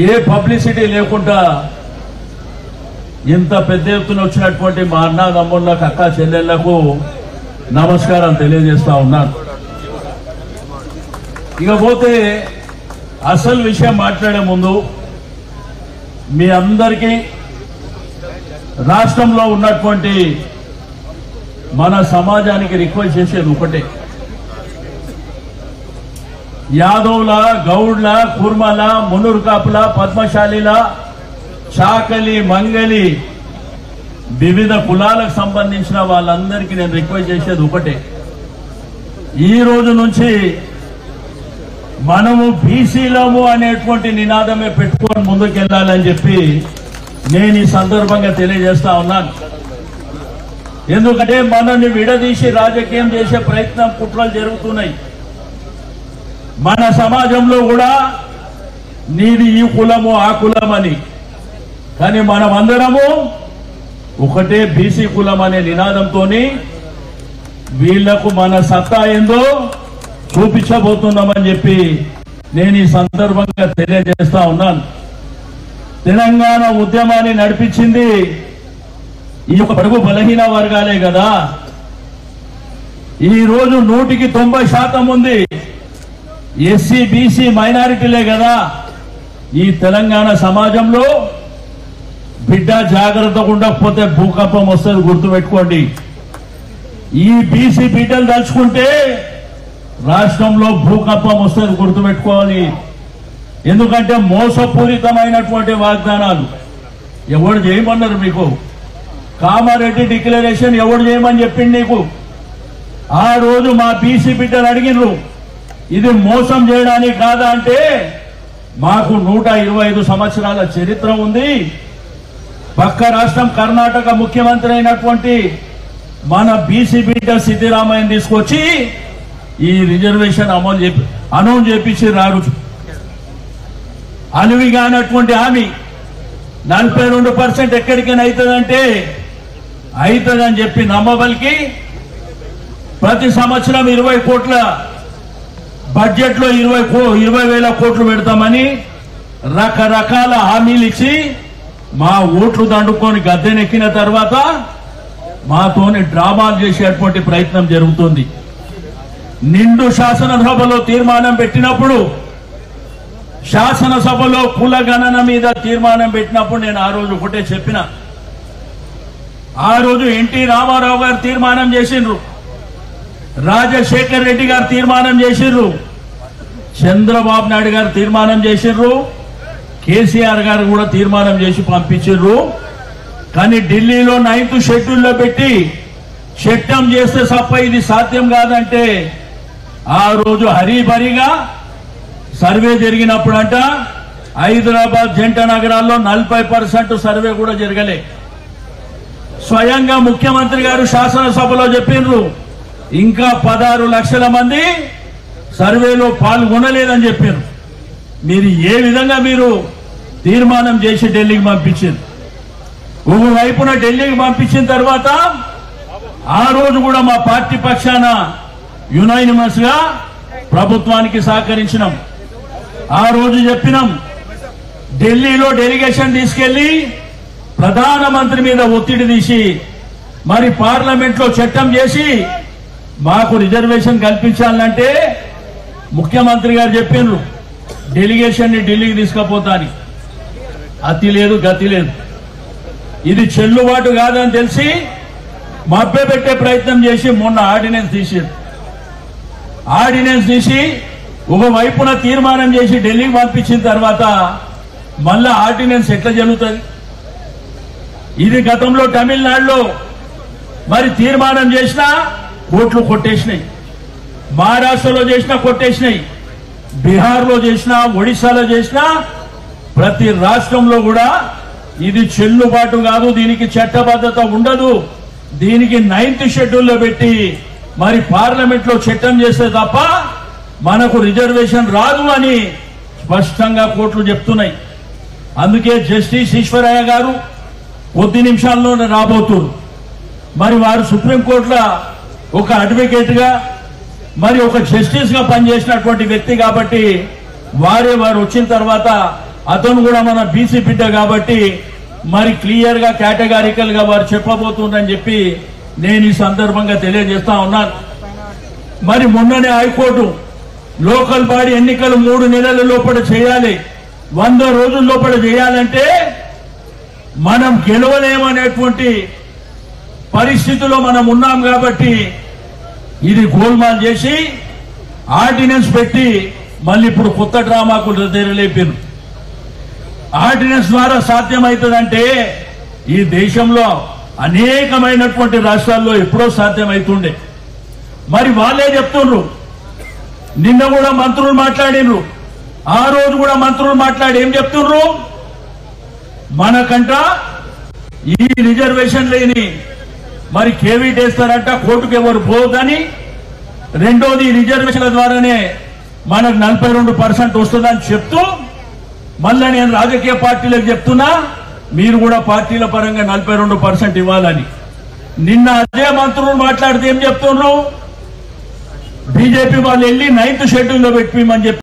ఏ publicity లేకుండా ఇంత పెద్ద ఎత్తున వచ్చినటువంటి మా అన్న తమ్ముళ్ళకు అక్క చెల్లెళ్లకు నమస్కారం తెలియజేస్తా ఉన్నాను. ఇకపోతే అసలు విషయం మాట్లాడే ముందు మీ అందరికీ రాష్ట్రంలో ఉన్నటువంటి మన సమాజానికి రిక్వెస్ట్ చేసేది ఒకటే, యాదవ్ల, గౌడ్ల, కుర్మల, మునూరు కాపుల, పద్మశాలిల, చాకలి, మంగలి వివిధ కులాలకు సంబంధించిన వాళ్ళందరికీ నేను రిక్వెస్ట్ చేసేది ఒకటే, ఈ రోజు నుంచి మనము బీసీలము అనేటువంటి నినాదమే పెట్టుకొని ముందుకెళ్లాలని చెప్పి నేను ఈ సందర్భంగా తెలియజేస్తా ఉన్నాను. ఎందుకంటే మనల్ని విడదీసి రాజకీయం చేసే ప్రయత్నం, కుట్రలు జరుగుతున్నాయి. మన సమాజంలో కూడా నీది ఈ కులము ఆ కులం అని, కానీ మనమందరము ఒకటే బీసీ కులం అనే నినాదంతో వీళ్లకు మన సత్తా ఏందో చూపించబోతున్నామని చెప్పి నేను ఈ సందర్భంగా తెలియజేస్తా ఉన్నాను. తెలంగాణ ఉద్యమాన్ని నడిపించింది ఈ యొక్క బడుగు బలహీన వర్గాలే కదా. ఈ రోజు 100% ఉంది ఎస్సీ, బీసీ, మైనారిటీలే కదా. ఈ తెలంగాణ సమాజంలో బిడ్డ జాగ్రత్తగా ఉండకపోతే భూకంపం వస్తుంది, గుర్తుపెట్టుకోండి. ఈ బీసీ బిడ్డలు తలుచుకుంటే రాష్ట్రంలో భూకంపం వస్తుంది, గుర్తుపెట్టుకోవాలి. ఎందుకంటే మోసపూరితమైనటువంటి వాగ్దానాలు ఎవడు చేయమన్నారు మీకు? కామారెడ్డి డిక్లరేషన్ ఎవడు చేయమని చెప్పింది నీకు? ఆ రోజు మా బీసీ బిడ్డలు అడిగినరు, ఇది మోసం చేయడానికి కాదా అంటే, మాకు 125 సంవత్సరాల చరిత్ర ఉంది. పక్క రాష్ట్రం కర్ణాటక ముఖ్యమంత్రి అయినటువంటి మన బీసీ బిడ్డ సిద్దిరామయ్యని తీసుకొచ్చి ఈ రిజర్వేషన్ అనౌన్స్ చేపించి రారు. అలివిగానటువంటి హామీ 42% ఎక్కడికైనా అవుతుందంటే అవుతుందని చెప్పి నమ్మబలికి ప్రతి సంవత్సరం 20 కోట్ల బడ్జెట్ లో 20,000 కోట్లు పెడతామని రకరకాల హామీలు ఇచ్చి మా ఓట్లు దండుకొని గద్దెనెక్కిన తర్వాత మాతోని డ్రామాలు చేసేటువంటి ప్రయత్నం జరుగుతుంది. నిండు శాసనసభలో తీర్మానం పెట్టినప్పుడు, శాసనసభలో కుల గణన మీద తీర్మానం పెట్టినప్పుడు నేను ఆ రోజు ఒకటే చెప్పిన. ఆ రోజు ఎన్టీ రామారావు గారు తీర్మానం చేసిండ్రు, రాజశేఖర్ రెడ్డి గారు తీర్మానం చేసిండ్రు, చంద్రబాబు నాయుడు గారు తీర్మానం చేసిండ్రు, కేసీఆర్ గారు కూడా తీర్మానం చేసి పంపించిండ్రు. కానీ ఢిల్లీలో 9th షెడ్యూల్లో పెట్టి చట్టం చేస్తే తప్ప ఇది సాధ్యం కాదంటే ఆ రోజు హరీబరీగా సర్వే జరిగినప్పుడంట హైదరాబాద్ జంట నగరాల్లో 40% సర్వే కూడా జరగలే. స్వయంగా ముఖ్యమంత్రి గారు శాసనసభలో చెప్పిండ్రు, ఇంకా 16 లక్షల మంది సర్వేలో పాల్గొనలేదని చెప్పారు. మీరు ఏ విధంగా మీరు తీర్మానం చేసి ఢిల్లీకి పంపించారు? ఒకవైపున ఢిల్లీకి పంపించిన తర్వాత ఆ రోజు కూడా మా పార్టీ పక్షాన యునానిమస్ గా ప్రభుత్వానికి సహకరించినాం. ఆ రోజు చెప్పినాం, ఢిల్లీలో డెలిగేషన్ తీసుకెళ్లి ప్రధానమంత్రి మీద ఒత్తిడి తీసి మరి పార్లమెంట్ లో చట్టం చేసి మాకు రిజర్వేషన్ కల్పించాలంటే ముఖ్యమంత్రి గారు చెప్పిండ్రు డెలిగేషన్ ని ఢిల్లీకి తీసుకుపోతాని. అతి లేదు, గతి లేదు. ఇది చెల్లుబాటు కాదని తెలిసి మభ్యపెట్టే ప్రయత్నం చేసి మొన్న ఆర్డినెన్స్ తీసారు. ఆర్డినెన్స్ తీసి ఒకవైపున తీర్మానం చేసి ఢిల్లీకి పంపించిన తర్వాత మళ్ళా ఆర్డినెన్స్ ఎట్లా జరుగుతుంది? ఇది గతంలో తమిళనాడులో మరి తీర్మానం చేసినా కోర్టులు కొట్టేసినాయి, మహారాష్ట్రలో చేసినా కొట్టేసినాయి, బీహార్లో చేసినా, ఒడిశాలో చేసినా ప్రతి రాష్ట్రంలో కూడా ఇది చెల్లుబాటు కాదు, దీనికి చట్టబద్ధత ఉండదు, దీనికి 9th షెడ్యూల్లో పెట్టి మరి పార్లమెంట్ లో చట్టం చేస్తే తప్ప మనకు రిజర్వేషన్ రాదు అని స్పష్టంగా కోర్టులు చెప్తున్నాయి. అందుకే జస్టిస్ ఈశ్వరయ్య గారు కొద్ది నిమిషాల్లోనే రాబోతున్నారు. మరి వారు సుప్రీంకోర్టులో ఒక అడ్వకేట్ గా మరి ఒక జస్టిస్ గా పనిచేసినటువంటి వ్యక్తి కాబట్టి వారు వచ్చిన తర్వాత అతను కూడా మన బీసీ బిడ్డ కాబట్టి మరి క్లియర్ గా కేటగారికల్ గా వారు చెప్పబోతుందని చెప్పి నేను ఈ సందర్భంగా తెలియజేస్తా ఉన్నాను. మరి మొన్ననే హైకోర్టు లోకల్ బాడీ ఎన్నికలు 3 నెలల లోపల చేయాలి, 100 రోజుల లోపల చేయాలంటే మనం గెలవలేమనేటువంటి పరిస్థితిలో మనం ఉన్నాం కాబట్టి ఇది గోల్మాల్ చేసి ఆర్డినెన్స్ పెట్టి మళ్ళీ ఇప్పుడు కొత్త డ్రామాకు తెరలేపారు. ఆర్డినెన్స్ ద్వారా సాధ్యమవుతుందంటే ఈ దేశంలో అనేకమైనటువంటి రాష్ట్రాల్లో ఎప్పుడో సాధ్యమవుతుండే. మరి వాళ్ళే చెప్తుండ్రు, నిన్న కూడా మంత్రులు మాట్లాడినరు, ఆ రోజు కూడా మంత్రులు మాట్లాడి ఏం చెప్తుండ్రు, మనకంట ఈ రిజర్వేషన్ లేని మరి కేవీట్ వేస్తారంట, కోర్టుకు ఎవరు పోదని, రెండోది రిజర్వేషన్ల ద్వారానే మనకు 42% వస్తుందని చెప్తూ మళ్ళా నేను రాజకీయ పార్టీలకు చెప్తున్నా మీరు కూడా పార్టీల పరంగా 42% ఇవ్వాలని. నిన్న అదే మంత్రులు మాట్లాడితే ఏం చెప్తున్నారు, బీజేపీ వాళ్ళు వెళ్ళి 9th షెడ్యూల్లో పెట్టిమని చెప్పి